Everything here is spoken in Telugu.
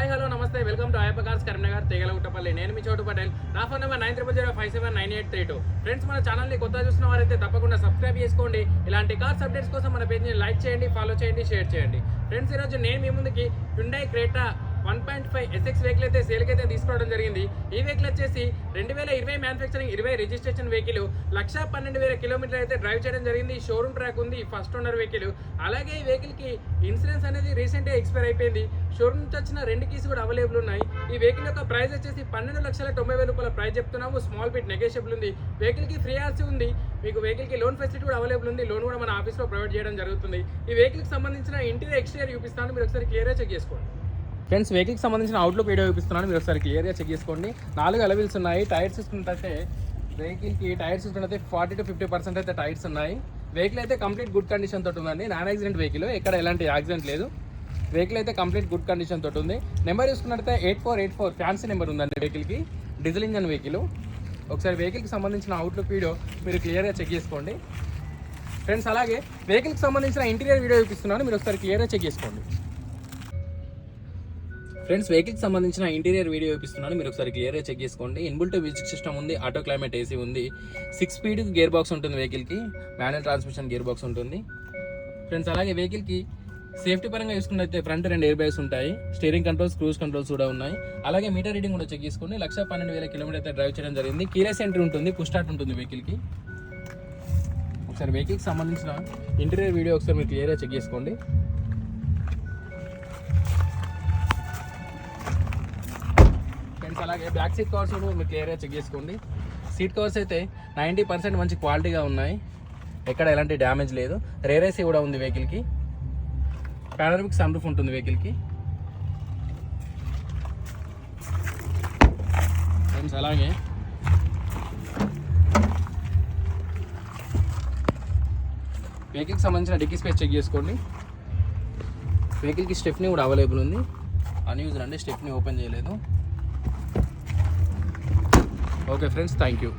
హాయ్ హలో నమస్తే welcome to Ayyappa cars Karimnagar Tegalaguttapalli. నేను మీ చోటు పటేల్. నా ఫోన్ నెంబర్ 9005799832. ఫ్రెండ్స్, మన ఛానల్ని కొత్తగా చూసిన వారైతే తప్పకుండా సబ్స్క్రైబ్ చేసుకోండి. ఇలాంటి కార్స్ అప్డేట్స్ కోసం మన పేజ్ని లైక్ చేయండి, ఫాలో చేయండి, షేర్ చేయండి. ఫ్రెండ్స్, ఈరోజు నేను మీ ముందుకి హ్యుండై క్రెటా 1.5 SX వెహికల్ అయితే సేల్కి అయితే తీసుకోవడం జరిగింది. ఈ వెహికల్ వచ్చేసి 2020 మ్యానుఫ్యాక్చరింగ్ 20 రిజిస్ట్రేషన్ వెహికల్ 1,12,000 కిలోమీటర్ అయితే డ్రైవ్ చేయడం జరిగింది. షోరూమ్ ట్రాక్ ఉంది, ఫస్ట్ ఓనర్ వెహికల్. అలాగే ఈ వెహికల్కి ఇన్సూరెన్స్ అనేది రీసెంట్గా ఎక్స్పైర్ అయిపోయింది. షోరూమ్ నుంచి వచ్చిన 2 కీస్ కూడా అవైలబుల్ ఉన్నాయి. ఈ వెహికల్ యొక్క ప్రైస్ వచ్చేసి 12,90,000 రూపాయల ప్రైస్ చెప్తున్నాము. స్మాల్ బిట్ నెగోషియబుల్ ఉంది. వెహికల్కి ఫ్రీ ఆర్సీ ఉంది. మీకు వెహికల్కి లోన్ ఫెసిలిటీ కూడా అవైలబుల్ ఉంది. లోన్ కూడా మన ఆఫీస్లో ప్రొవైడ్ చేయడం జరుగుతుంది. ఈ వెహికల్కి సంబంధించిన ఇంటీరియర్ ఎక్స్టీరియర్ చూపిస్తాను, మీరు ఒకసారి క్లియర్గా చెక్ చేసుకోండి. ఫ్రెండ్స్, వెహికల్కి సంబంధించిన అవుట్లుక్ వీడియో చూపిస్తున్నాను, మీరు ఒకసారి క్లియర్గా చెక్ చేసుకోండి. 4 అలవీల్స్ ఉన్నాయి. టైర్స్ చూసుకుంటే వెహికల్కి టైర్స్ చూసుకుంటే 40 to 50% అయితే టైర్స్ ఉన్నాయి. వెహికల్ అయితే కంప్లీట్ గుడ్ కండిషన్ తోటి ఉందండి. నాన్ యాక్సిడెంట్ వెహికల్, ఎక్కడ ఎలాంటి యాక్సిడెంట్ లేదు. వెహికల్ అయితే కంప్లీట్ గుడ్ కండిషన్ తోటి ఉంది. నెంబర్ చూసుకున్నట్లయితే 8484 ఫ్యాన్సీ నెంబర్ ఉందండి వెహికల్కి. Diesel engine vehicle. ఒకసారి వెహికల్కి సంబంధించిన అవుట్లుక్ వీడియో మీరు క్లియర్గా చెక్ చేసుకోండి. ఫ్రెండ్స్, అలాగే వెహికల్కి సంబంధించిన ఇంటీరియర్ వీడియో చూపిస్తున్నాను, మీరు ఒకసారి క్లియర్గా చెక్ చేసుకోండి. ఫ్రెండ్స్, వెహికల్కి సంబంధించిన ఇంటీరియర్ వీడియో చూపిస్తున్నాను, మీరు ఒకసారి క్లియర్గా చెక్ చేసుకోండి. ఇన్బుల్ట్ మ్యూజిక్ సిస్టమ్ ఉంది, ఆటో క్లైమేట్ ఏసీ ఉంది, 6 స్పీడ్ గేర్ బాక్స్ ఉంటుంది వెహికల్కి, మాన్యువల్ ట్రాన్స్మిషన్ గేర్ బాక్స్ ఉంటుంది. ఫ్రెండ్స్, అలాగే వెహికల్కి సేఫ్టీ పరంగా చూసుకున్నట్లయితే ఫ్రంట్ 2 ఎయిర్ బ్యాగ్స్ ఉంటాయి. స్టీరింగ్ కంట్రోల్స్, క్రూజ్ కంట్రోల్స్ కూడా ఉన్నాయి. అలాగే మీటర్ రీడింగ్ కూడా చెక్ చేసుకోండి. 1,12,000 కిలోమీటర్ అయితే డ్రైవ్ చేయడం జరిగింది. కీలెస్ ఎంట్రీ ఉంటుంది, పుష్ స్టార్ట్ ఉంటుంది వెహికల్కి. ఒకసారి వెహికల్కి సంబంధించిన ఇంటీరియర్ వీడియో ఒకసారి మీరు క్లియర్గా చెక్ చేసుకోండి. అలాగే బ్యాక్ సీట్ కవర్స్ మీరు క్లియర్గా చెక్ చేసుకోండి. సీట్ కవర్స్ అయితే 90% మంచి క్వాలిటీగా ఉన్నాయి, ఎక్కడ ఎలాంటి డ్యామేజ్ లేదు. రేర్ ఏసీ కూడా ఉంది వెహికల్కి. పానోరమిక్ సన్ రూఫ్ ఉంటుంది వెహికల్కి. ఫ్రెండ్స్, అలాగే వెహికల్కి సంబంధించిన డిక్కీ స్పేస్ చెక్ చేసుకోండి. వెహికల్కి స్టెప్నీ కూడా అవైలబుల్ ఉంది. అన్యూజ్డ్ అండి, స్టెప్నీ ఓపెన్ చేయలేదు. Okay friends, thank you.